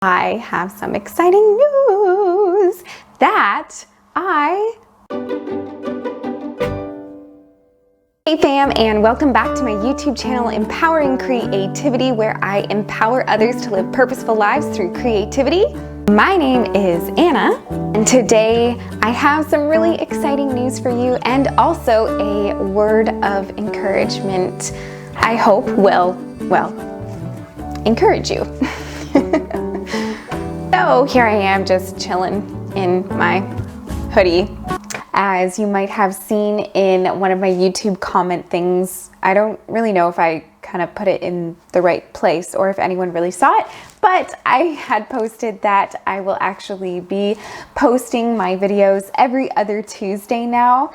I have some exciting news that Hey fam, and welcome back to my YouTube channel, Empowering Creativity, where I empower others to live purposeful lives through creativity. My name is Anna, and today I have some really exciting news for you and also a word of encouragement I hope will, encourage you. So here I am just chilling in my hoodie. As you might have seen in one of my YouTube comment things, I don't really know if I kind of put it in the right place or if anyone really saw it, but I had posted that I will actually be posting my videos every other Tuesday now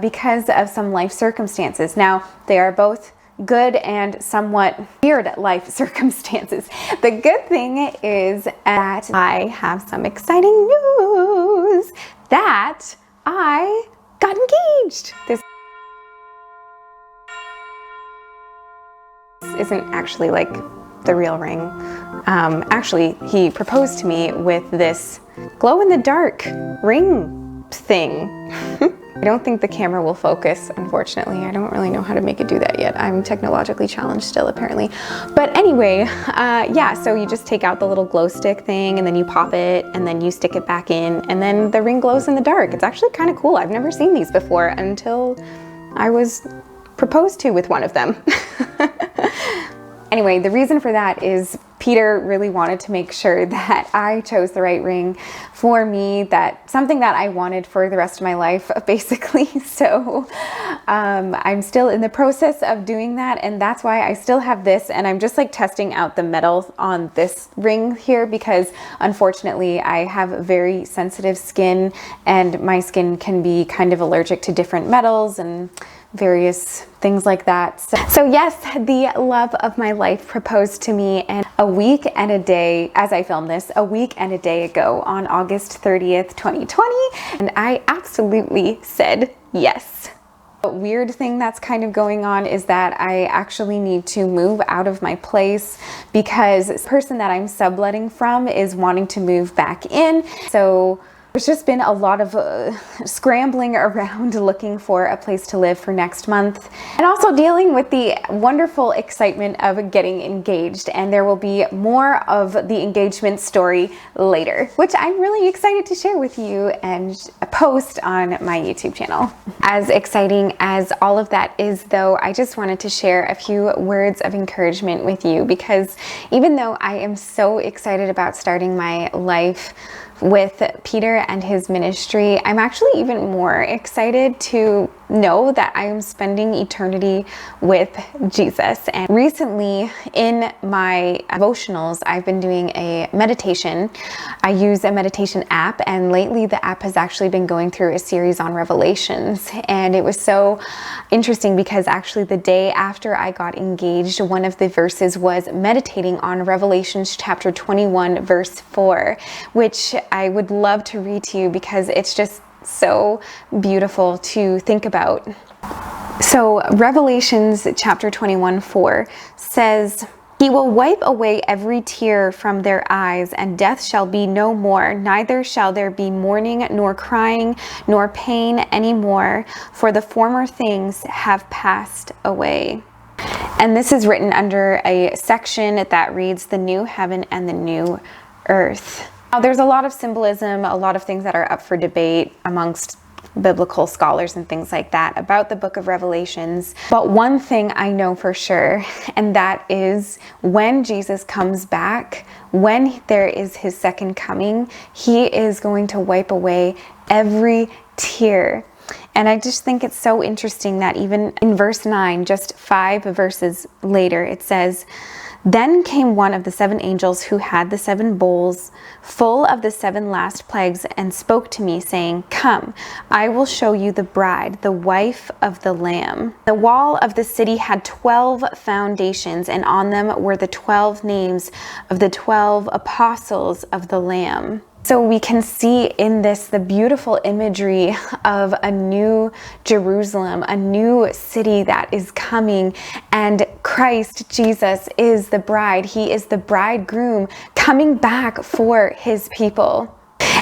because of some life circumstances. Now, they are both good and somewhat weird life circumstances. The good thing is that I have some exciting news that I got engaged. This isn't actually like the real ring. Actually, he proposed to me with this glow-in-the-dark ring thing. I don't think the camera will focus, unfortunately. I don't really know how to make it do that yet. I'm technologically challenged still, apparently. But anyway, yeah, so you just take out the little glow stick thing and then you pop it and then you stick it back in and then the ring glows in the dark. It's actually kind of cool. I've never seen these before until I was proposed to with one of them. Anyway, the reason for that is Peter really wanted to make sure that I chose the right ring for me, that something that I wanted for the rest of my life, basically. So I'm still in the process of doing that, and that's why I still have this, and I'm just like testing out the metal on this ring here because unfortunately I have very sensitive skin and my skin can be kind of allergic to different metals and various things like that. So yes, the love of my life proposed to me, and a week and a day, as I film this, a week and a day ago on August 30th, 2020, and I absolutely said yes. A weird thing that's kind of going on is that I actually need to move out of my place because the person that I'm subletting from is wanting to move back in. So there's just been a lot of scrambling around looking for a place to live for next month, and also dealing with the wonderful excitement of getting engaged. And there will be more of the engagement story later, which I'm really excited to share with you and post on my YouTube channel. As exciting as all of that is, though, I just wanted to share a few words of encouragement with you because even though I am so excited about starting my life with Peter and his ministry, I'm actually even more excited to know that I am spending eternity with Jesus. And recently in my devotionals, I've been doing a meditation. I use a meditation app, and lately the app has actually been going through a series on Revelations. And it was so interesting because actually the day after I got engaged, one of the verses was meditating on Revelations chapter 21, verse 4, which I would love to read to you because it's just so beautiful to think about. So Revelations chapter 21:4 says, "He will wipe away every tear from their eyes, and death shall be no more, neither shall there be mourning, nor crying, nor pain any more, for the former things have passed away." And this is written under a section that reads, "The new heaven and the new earth." Now, there's a lot of symbolism, a lot of things that are up for debate amongst biblical scholars and things like that about the book of Revelations. But one thing I know for sure, and that is when Jesus comes back, when there is his second coming, he is going to wipe away every tear. And I just think it's so interesting that even in verse 9, just 5 verses later, it says, "Then came one of the 7 angels who had the 7 bowls full of the 7 last plagues and spoke to me, saying, 'Come, I will show you the bride, the wife of the Lamb.' The wall of the city had 12 foundations, and on them were the 12 names of the 12 apostles of the Lamb." So we can see in this the beautiful imagery of a new Jerusalem, a new city that is coming, and Christ Jesus is the bride. He is the bridegroom coming back for his people.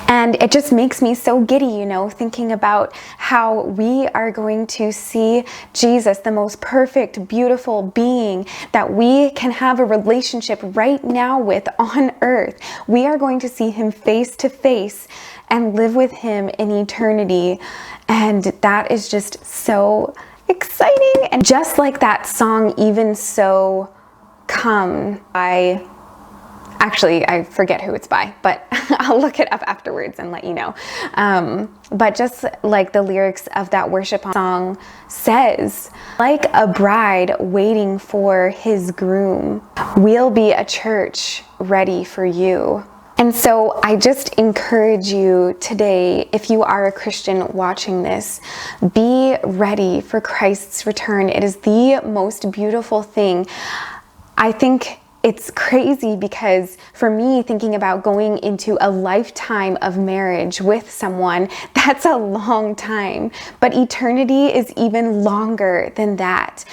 And it just makes me so giddy, you know, thinking about how we are going to see Jesus, the most perfect, beautiful being that we can have a relationship right now with on earth. We are going to see him face to face and live with him in eternity. And that is just so exciting. And just like that song, Even So Come, actually, I forget who it's by, but I'll look it up afterwards and let you know. But just like the lyrics of that worship song says, like a bride waiting for his groom, we'll be a church ready for you. And so I just encourage you today, if you are a Christian watching this, be ready for Christ's return. It is the most beautiful thing. I think it's crazy because for me, thinking about going into a lifetime of marriage with someone, that's a long time. But eternity is even longer than that.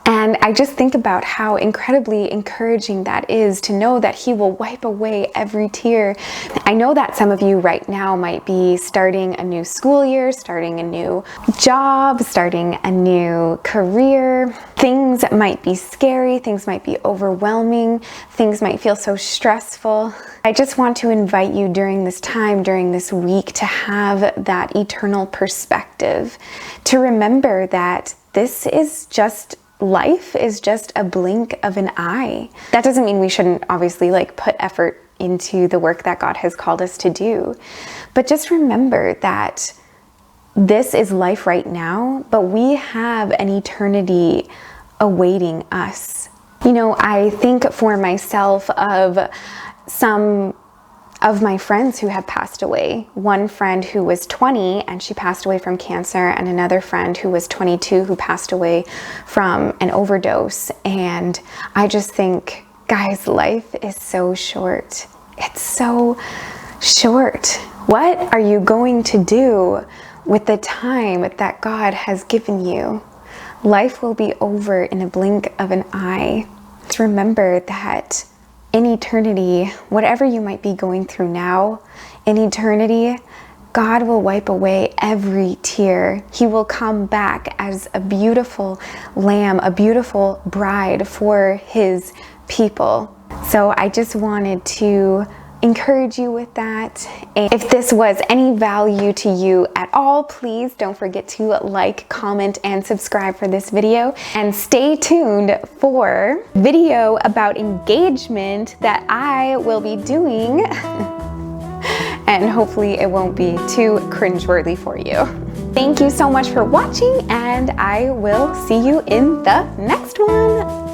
And I just think about how incredibly encouraging that is to know that he will wipe away every tear. I know that some of you right now might be starting a new school year, starting a new job, starting a new career. Things might be scary, things might be overwhelming, things might feel so stressful. I just want to invite you during this time, during this week, to have that eternal perspective, to remember that life is just a blink of an eye. That doesn't mean we shouldn't obviously put effort into the work that God has called us to do. But just remember that this is life right now, but we have an eternity awaiting us. You know, I think for myself of some of my friends who have passed away. One friend who was 20 and she passed away from cancer, and another friend who was 22 who passed away from an overdose. And I just think, guys, life is so short. It's so short. What are you going to do with the time that God has given you? Life will be over in a blink of an eye. Just remember that in eternity, whatever you might be going through now, in eternity, God will wipe away every tear. He will come back as a beautiful lamb, a beautiful bride for his people. So I just wanted to encourage you with that. And if this was any value to you at all, please don't forget to like, comment, and subscribe for this video. And stay tuned for video about engagement that I will be doing. And hopefully it won't be too cringeworthy for you. Thank you so much for watching, and I will see you in the next one.